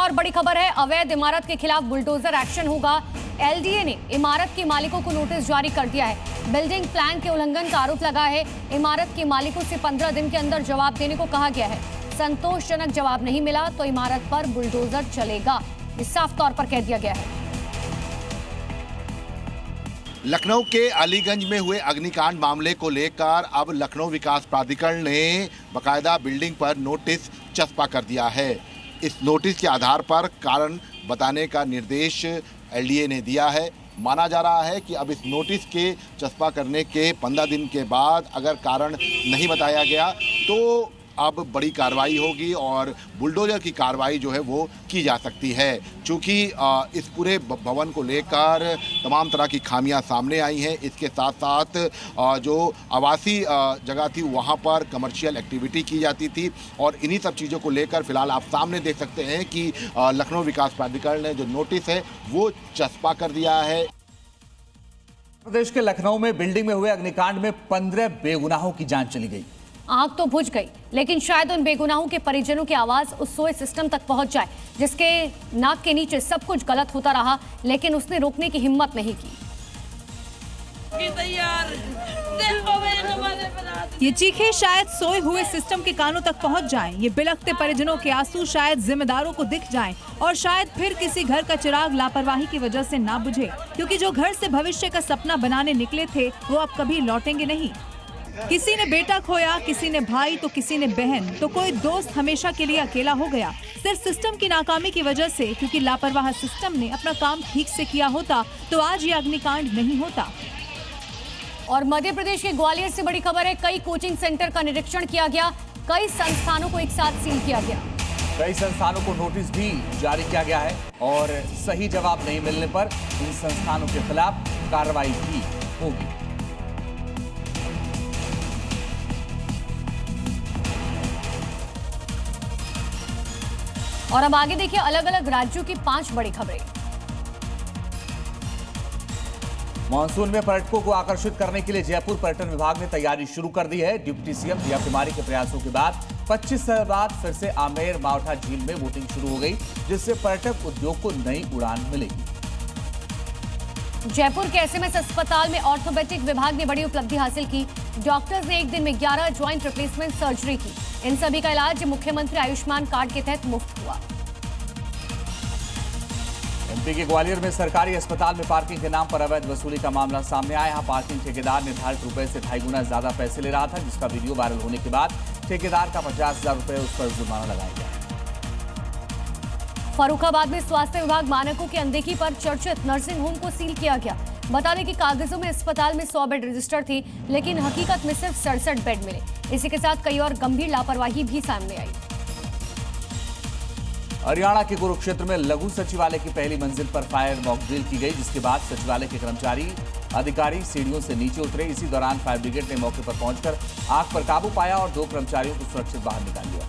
और बड़ी खबर है, अवैध इमारत के खिलाफ बुलडोजर एक्शन होगा। एलडीए ने इमारत के मालिकों को नोटिस जारी कर दिया है। बिल्डिंग प्लान के उल्लंघन का आरोप लगा है। इमारत के मालिकों से 15 दिन के अंदर जवाब देने को कहा गया है। संतोषजनक जवाब नहीं मिला तो इमारत पर बुलडोजर चलेगा, ये साफ तौर पर कह दिया गया है। लखनऊ के अलीगंज में हुए अग्निकांड मामले को लेकर अब लखनऊ विकास प्राधिकरण ने बकायदा बिल्डिंग पर नोटिस चस्पा कर दिया है। इस नोटिस के आधार पर कारण बताने का निर्देश एलडीए ने दिया है। माना जा रहा है कि अब इस नोटिस के चस्पा करने के 15 दिन के बाद अगर कारण नहीं बताया गया तो अब बड़ी कार्रवाई होगी और बुलडोजर की कार्रवाई जो है वो की जा सकती है। चूँकि इस पूरे भवन को लेकर तमाम तरह की खामियां सामने आई हैं, इसके साथ साथ जो आवासीय जगह थी वहां पर कमर्शियल एक्टिविटी की जाती थी और इन्हीं सब चीज़ों को लेकर फिलहाल आप सामने देख सकते हैं कि लखनऊ विकास प्राधिकरण ने जो नोटिस है वो चस्पा कर दिया है। प्रदेश के लखनऊ में बिल्डिंग में हुए अग्निकांड में 15 बेगुनाहों की जान चली गई। आग तो बुझ गई, लेकिन शायद उन बेगुनाहों के परिजनों की आवाज उस सोए सिस्टम तक पहुंच जाए जिसके नाक के नीचे सब कुछ गलत होता रहा, लेकिन उसने रोकने की हिम्मत नहीं की। ये चीखें शायद सोए हुए सिस्टम के कानों तक पहुंच जाएं। ये बिलखते परिजनों के आंसू शायद जिम्मेदारों को दिख जाएं और शायद फिर किसी घर का चिराग लापरवाही की वजह से ना बुझे, क्योंकि जो घर से भविष्य का सपना बनाने निकले थे वो अब कभी लौटेंगे नहीं। किसी ने बेटा खोया, किसी ने भाई तो किसी ने बहन, तो कोई दोस्त हमेशा के लिए अकेला हो गया, सिर्फ सिस्टम की नाकामी की वजह से। क्योंकि लापरवाह सिस्टम ने अपना काम ठीक से किया होता तो आज ये अग्निकांड नहीं होता। और मध्य प्रदेश के ग्वालियर से बड़ी खबर है, कई कोचिंग सेंटर का निरीक्षण किया गया, कई संस्थानों को एक साथ सील किया गया। कई संस्थानों को नोटिस भी जारी किया गया है और सही जवाब नहीं मिलने पर इन संस्थानों के खिलाफ कार्रवाई भी होगी। और अब आगे देखिए अलग अलग राज्यों की 5 बड़ी खबरें। मानसून में पर्यटकों को आकर्षित करने के लिए जयपुर पर्यटन विभाग ने तैयारी शुरू कर दी है। डिप्टी सीएम दिया कुमारी के प्रयासों के बाद 25 साल बाद फिर से आमेर मावठा झील में बोटिंग शुरू हो गई, जिससे पर्यटक उद्योग को नई उड़ान मिलेगी। जयपुर के एसएमएस अस्पताल में ऑर्थोपेडिक विभाग ने बड़ी उपलब्धि हासिल की। डॉक्टर्स ने एक दिन में 11 ज्वाइंट रिप्लेसमेंट सर्जरी की। इन सभी का इलाज मुख्यमंत्री आयुष्मान कार्ड के तहत मुफ्त हुआ। एमपी के ग्वालियर में सरकारी अस्पताल में पार्किंग के नाम पर अवैध वसूली का मामला सामने आया। यहाँ पार्किंग ठेकेदार निर्धारित रुपए से 2.5 गुना ज्यादा पैसे ले रहा था, जिसका वीडियो वायरल होने के बाद ठेकेदार का 50,000 रुपए उस पर जुर्माना लगाया गया। फर्रुखाबाद में स्वास्थ्य विभाग मानकों की अनदेखी पर चर्चित नर्सिंग होम को सील किया गया। बता दें कि कागजों में अस्पताल में 100 बेड रजिस्टर थी, लेकिन हकीकत में सिर्फ 67 बेड मिले। इसी के साथ कई और गंभीर लापरवाही भी सामने आई। हरियाणा के कुरुक्षेत्र में लघु सचिवालय की पहली मंजिल पर फायर मॉक ड्रिल की गई, जिसके बाद सचिवालय के कर्मचारी अधिकारी सीढ़ियों से नीचे उतरे। इसी दौरान फायर ब्रिगेड ने मौके पर पहुंचकर आग पर काबू पाया और 2 कर्मचारियों को सुरक्षित बाहर निकाल लिया।